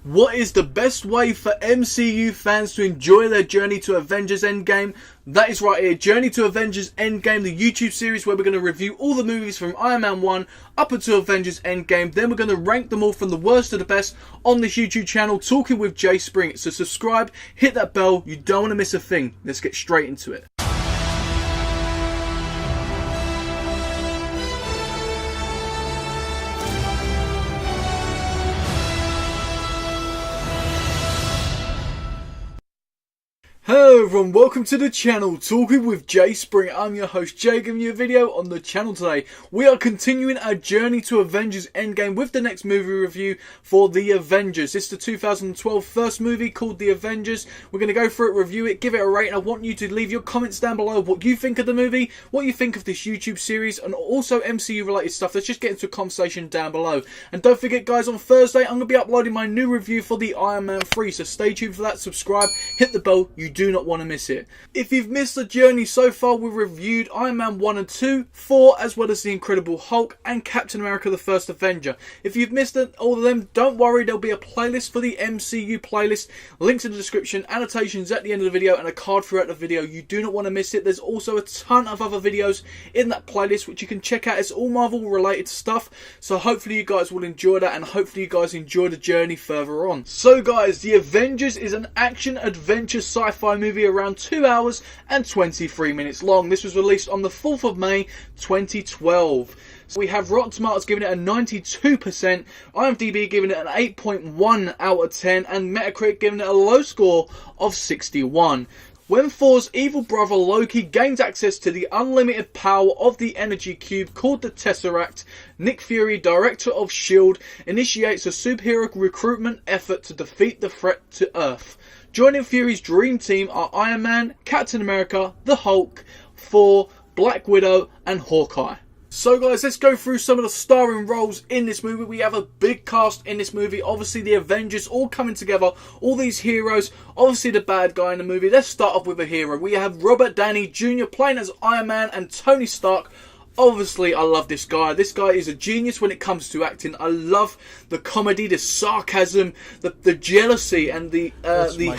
What is the best way for MCU fans to enjoy their journey to Avengers Endgame? That is right here, Journey to Avengers Endgame, the YouTube series where we're going to review all the movies from Iron Man 1 up until Avengers Endgame. Then we're going to rank them all from the worst to the best on this YouTube channel, talking with Jay Spring. So subscribe, hit that bell, you don't want to miss a thing. Let's get straight into it. Hello everyone, welcome to the channel, Talking with Jay Spring. I'm your host Jay, giving you a video on the channel today. We are continuing our journey to Avengers Endgame with the next movie review for The Avengers. This is the 2012 first movie called The Avengers. We're going to go through it, review it, give it a rate, and I want you to leave your comments down below what you think of the movie, what you think of this YouTube series, and also MCU related stuff. Let's just get into a conversation down below. And don't forget guys, on Thursday I'm going to be uploading my new review for the Iron Man 3, so stay tuned for that, subscribe, hit the bell, you do not want to miss it. If you've missed the journey so far, we've reviewed Iron Man 1 and 2, Thor, as well as the Incredible Hulk and Captain America the First Avenger. If you've missed all of them, don't worry, there'll be a playlist for the MCU playlist, links in the description, annotations at the end of the video, and a card throughout the video. You do not want to miss it. There's also a ton of other videos in that playlist which you can check out. It's all Marvel related stuff, so hopefully you guys will enjoy that, and hopefully you guys enjoy the journey further on. So guys, The Avengers is an action adventure sci-fi movie around 2 hours and 23 minutes long. This was released on the 4th of May 2012. So we have Rotten Tomatoes giving it a 92%, IMDb giving it an 8.1 out of 10, and Metacritic giving it a low score of 61. When Thor's evil brother Loki gains access to the unlimited power of the energy cube called the Tesseract, Nick Fury, director of S.H.I.E.L.D., initiates a superhero recruitment effort to defeat the threat to Earth. Joining Fury's dream team are Iron Man, Captain America, the Hulk, Thor, Black Widow, and Hawkeye. So guys, let's go through some of the starring roles in this movie. We have a big cast in this movie. Obviously the Avengers all coming together. All these heroes. Obviously the bad guy in the movie. Let's start off with a hero. We have Robert Downey Jr. playing as Iron Man and Tony Stark. Obviously, I love this guy. This guy is a genius when it comes to acting. I love the comedy, the sarcasm, the jealousy, and the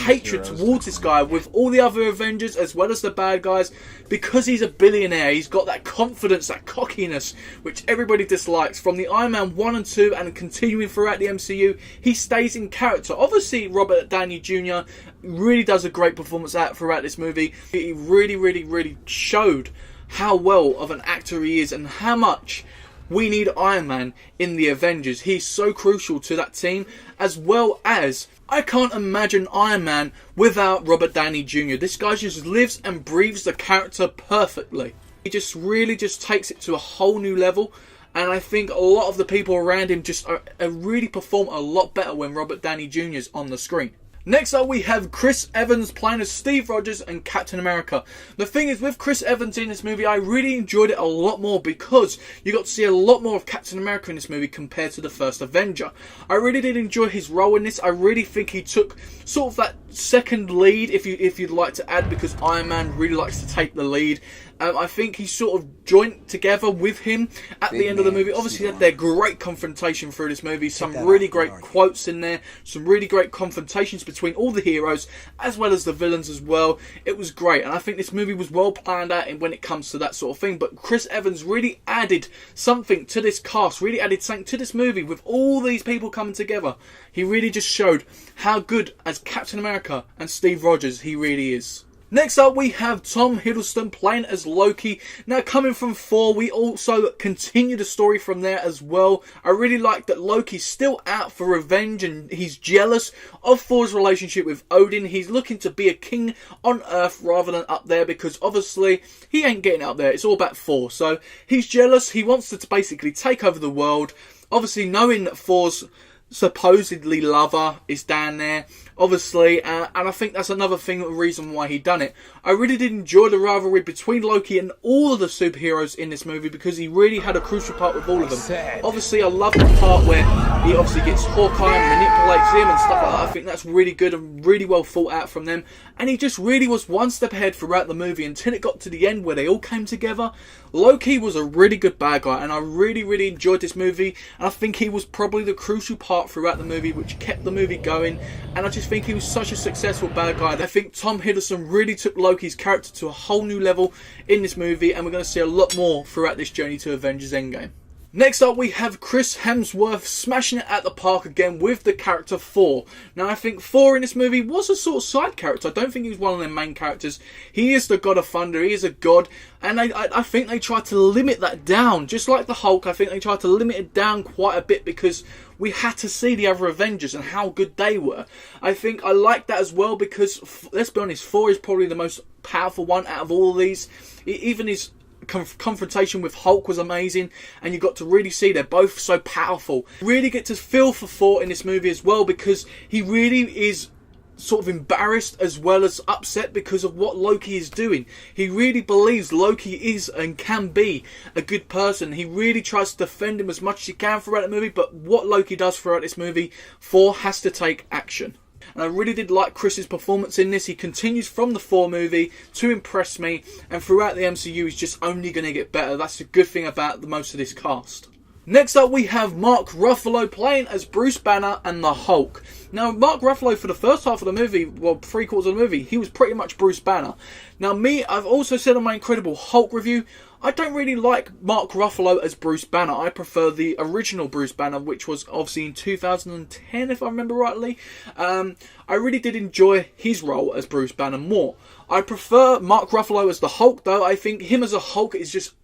hatred towards this guy with all the other Avengers as well as the bad guys. Because he's a billionaire, he's got that confidence, that cockiness, which everybody dislikes. From the Iron Man 1 and 2 and continuing throughout the MCU, he stays in character. Obviously, Robert Downey Jr. really does a great performance out throughout this movie. He really showed how well of an actor he is and how much we need Iron Man in the Avengers. He's so crucial to that team, as well as I can't imagine Iron Man without Robert Downey Jr. This guy just lives and breathes the character perfectly. He just really takes it to a whole new level, and I think a lot of the people around him just really perform a lot better when Robert Downey Jr. is on the screen. Next up we have Chris Evans playing as Steve Rogers and Captain America. The thing is, with Chris Evans in this movie, I really enjoyed it a lot more because you got to see a lot more of Captain America in this movie compared to the first Avenger. I really did enjoy his role in this. I really think he took sort of that second lead, if you'd like to add, because Iron Man really likes to take the lead. I think he sort of joined together with him at the end of the movie. Obviously, they had their great confrontation through this movie. Some really great quotes in there. Some really great confrontations between all the heroes as well as the villains as well. It was great. And I think this movie was well planned out when it comes to that sort of thing. But Chris Evans really added something to this cast. Really added something to this movie with all these people coming together. He really just showed how good as Captain America and Steve Rogers he really is. Next up we have Tom Hiddleston playing as Loki. Now, coming from Thor, we also continue the story from there as well. I really like that Loki's still out for revenge and he's jealous of Thor's relationship with Odin. He's looking to be a king on Earth rather than up there because obviously he ain't getting up there. It's all about Thor. So he's jealous. He wants to basically take over the world. Obviously knowing that Thor's supposedly lover is down there, obviously, and I think that's another reason why he done it. I really did enjoy the rivalry between Loki and all of the superheroes in this movie because he really had a crucial part with all of them. Obviously, I love the part where he obviously gets Hawkeye and manipulates him and stuff like that. I think that's really good and really well thought out from them. And he just really was one step ahead throughout the movie until it got to the end where they all came together. Loki was a really good bad guy, and I really enjoyed this movie, and I think he was probably the crucial part part throughout the movie, which kept the movie going, and I just think he was such a successful bad guy. I think Tom Hiddleston really took Loki's character to a whole new level in this movie, and we're going to see a lot more throughout this journey to Avengers Endgame. Next up, we have Chris Hemsworth smashing it at the park again with the character Thor. Now, I think Thor in this movie was a sort of side character. I don't think he was one of their main characters. He is the god of thunder. He is a god. And I think they tried to limit that down. Just like the Hulk, I think they tried to limit it down quite a bit because we had to see the other Avengers and how good they were. I think I like that as well because, let's be honest, Thor is probably the most powerful one out of all of these. Even his confrontation with Hulk was amazing, and you got to really see they're both so powerful. Really get to feel for Thor in this movie as well, because he really is sort of embarrassed as well as upset because of what Loki is doing. He really believes Loki is and can be a good person. He really tries to defend him as much as he can throughout the movie, but what Loki does throughout this movie, Thor has to take action. And I really did like Chris's performance in this. He continues from the Thor movie to impress me, and throughout the MCU he's just only going to get better. That's the good thing about most of this cast. Next up, we have Mark Ruffalo playing as Bruce Banner and the Hulk. Now, Mark Ruffalo, for the first half of the movie, well, 3/4 of the movie, he was pretty much Bruce Banner. Now, I've also said on my Incredible Hulk review, I don't really like Mark Ruffalo as Bruce Banner. I prefer the original Bruce Banner, which was obviously in 2010, if I remember rightly. I really did enjoy his role as Bruce Banner more. I prefer Mark Ruffalo as the Hulk, though. I think him as a Hulk is just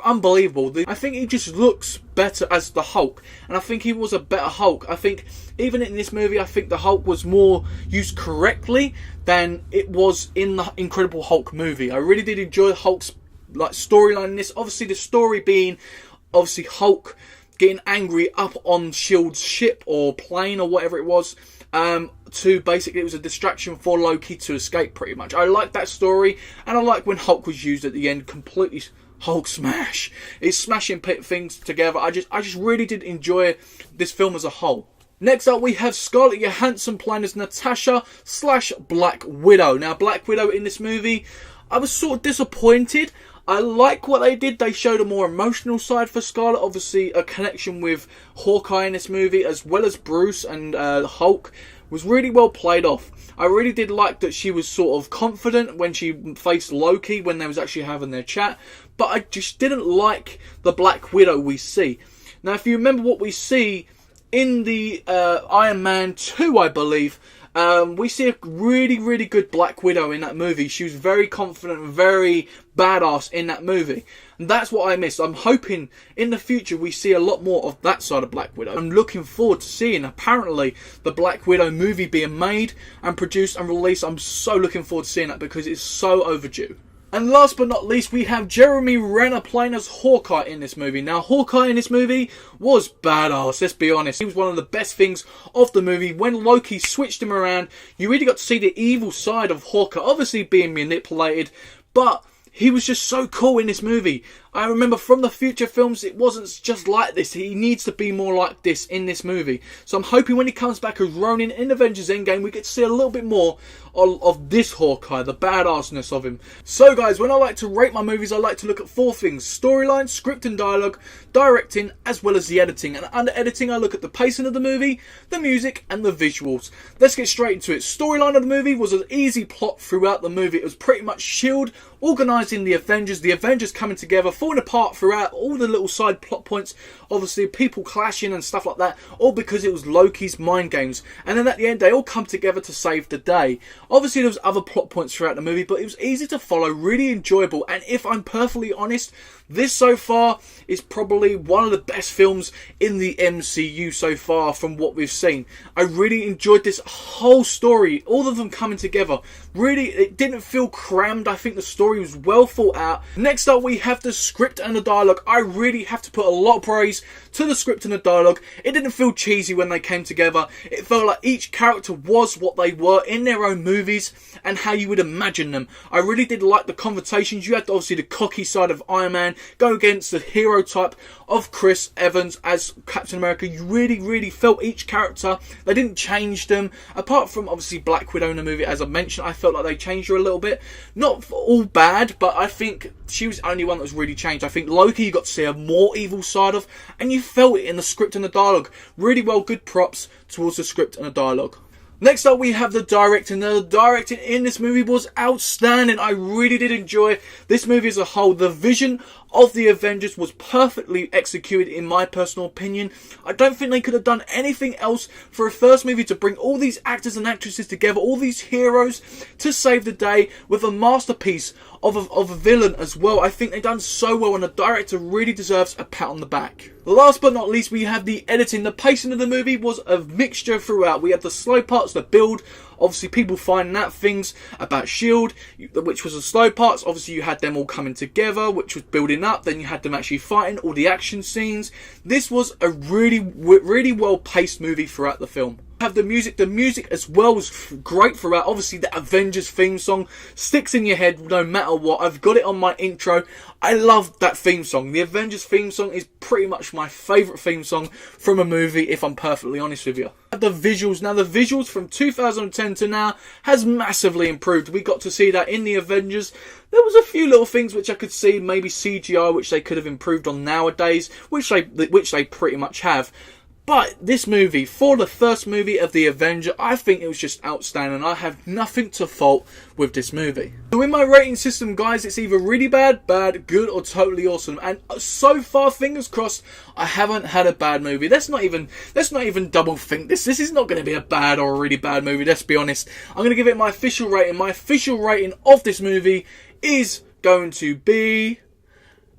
unbelievable. I think he just looks better as the Hulk, and I think he was a better Hulk. I think even in this movie, I think the Hulk was more used correctly than it was in the Incredible Hulk movie. I really did enjoy Hulk's storyline in this. Obviously, the story being Hulk getting angry up on S.H.I.E.L.D's ship or plane or whatever it was, to basically, it was a distraction for Loki to escape pretty much. I like that story, and I like when Hulk was used at the end, completely Hulk smash. It's smashing things together. I just really did enjoy this film as a whole. Next up, we have Scarlett Johansson playing as Natasha/Black Widow. Now, Black Widow in this movie, I was sort of disappointed. I like what they did. They showed a more emotional side for Scarlett. Obviously, a connection with Hawkeye in this movie, as well as Bruce and Hulk, was really well played off. I really did like that she was sort of confident when she faced Loki, when they was actually having their chat. But I just didn't like the Black Widow we see. Now, if you remember what we see in the Iron Man 2, I believe, we see a really, really good Black Widow in that movie. She was very confident and very badass in that movie. And that's what I missed. I'm hoping in the future we see a lot more of that side of Black Widow. I'm looking forward to seeing, apparently, the Black Widow movie being made and produced and released. I'm so looking forward to seeing that because it's so overdue. And last but not least, we have Jeremy Renner playing as Hawkeye in this movie. Now, Hawkeye in this movie was badass, let's be honest. He was one of the best things of the movie. When Loki switched him around, you really got to see the evil side of Hawkeye, obviously being manipulated, but he was just so cool in this movie. I remember from the future films, it wasn't just like this. He needs to be more like this in this movie. So I'm hoping when he comes back as Ronin in Avengers Endgame, we get to see a little bit more of this Hawkeye, the badassness of him. So guys, when I like to rate my movies, I like to look at 4 things: storyline, script and dialogue, directing, as well as the editing. And under editing, I look at the pacing of the movie, the music, and the visuals. Let's get straight into it. Storyline of the movie was an easy plot throughout the movie. It was pretty much S.H.I.E.L.D. organising the Avengers coming together, falling apart throughout, all the little side plot points, obviously people clashing and stuff like that, all because it was Loki's mind games. And then at the end, they all come together to save the day. Obviously, there was other plot points throughout the movie, but it was easy to follow, really enjoyable. And if I'm perfectly honest, this so far is probably one of the best films in the MCU so far from what we've seen. I really enjoyed this whole story, all of them coming together. Really, it didn't feel crammed. I think the story was well thought out. Next up, we have the script and the dialogue. I really have to put a lot of praise to the script and the dialogue. It didn't feel cheesy when they came together. It felt like each character was what they were in their own movies and how you would imagine them. I really did like the conversations. You had obviously the cocky side of Iron Man go against the hero type of Chris Evans as Captain America. You really, really felt each character. They didn't change them. Apart from obviously Black Widow in the movie, as I mentioned, I felt like they changed her a little bit. Not all bad, but I think she was the only one that was really changed. I think Loki, you got to see a more evil side of, and you felt it in the script and the dialogue. Really well, good props towards the script and the dialogue. Next up, we have the directing. Now, the directing in this movie was outstanding. I really did enjoy this movie as a whole. The vision of the Avengers was perfectly executed, in my personal opinion. I don't think they could have done anything else for a first movie to bring all these actors and actresses together, all these heroes, to save the day with a masterpiece of a villain as well. I think they've done so well, and the director really deserves a pat on the back. Last but not least, we have the editing. The pacing of the movie was a mixture throughout. We had the slow parts, the build. Obviously, people finding out things about S.H.I.E.L.D., which was the slow parts. Obviously, you had them all coming together, which was building up. Then you had them actually fighting, all the action scenes. This was a really well-paced movie throughout the film. Have the music as well was great throughout. Obviously, the Avengers theme song sticks in your head no matter what. I've got it on my intro. I love that theme song. The Avengers theme song is pretty much my favourite theme song from a movie, if I'm perfectly honest with you. The visuals. Now, the visuals from 2010 to now has massively improved. We got to see that in the Avengers. There was a few little things which I could see, maybe CGI, which they could have improved on nowadays, which they pretty much have. But this movie, for the first movie of the Avenger, I think it was just outstanding. I have nothing to fault with this movie. So in my rating system, guys, it's either really bad, good, or totally awesome. And so far, fingers crossed, I haven't had a bad movie. Let's not even double think this. This is not going to be a bad or a really bad movie, let's be honest. I'm going to give it my official rating. My official rating of this movie is going to be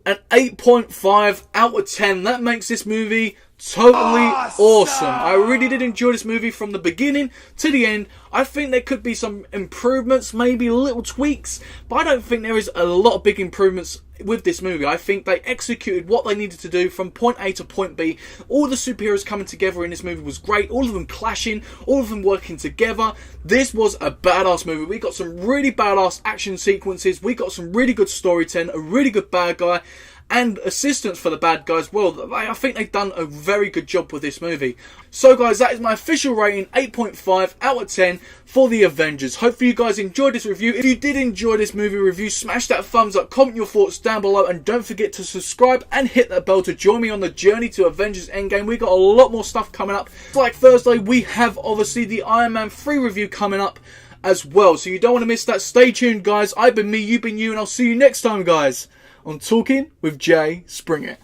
an 8.5 out of 10. That makes this movie totally awesome. I really did enjoy this movie from the beginning to the end. I think there could be some improvements, maybe little tweaks, but I don't think there is a lot of big improvements with this movie. I think they executed what they needed to do from point A to point B. All the superheroes coming together in this movie was great. All of them clashing, all of them working together. This was a badass movie. We got some really badass action sequences. We got some really good storytelling, a really good bad guy, and assistance for the bad guys. Well, I think they've done a very good job with this movie. So guys, that is my official rating, 8.5 out of 10 for the Avengers. Hopefully you guys enjoyed this review. If you did enjoy this movie review, smash that thumbs up, comment your thoughts down below, and don't forget to subscribe and hit that bell to join me on the journey to Avengers Endgame. We got a lot more stuff coming up. Like Thursday, we have obviously the Iron Man 3 review coming up as well, so you don't want to miss that. Stay tuned, guys. I've been me, you've been you, and I'll see you next time, guys, on Talking with Jay Springer.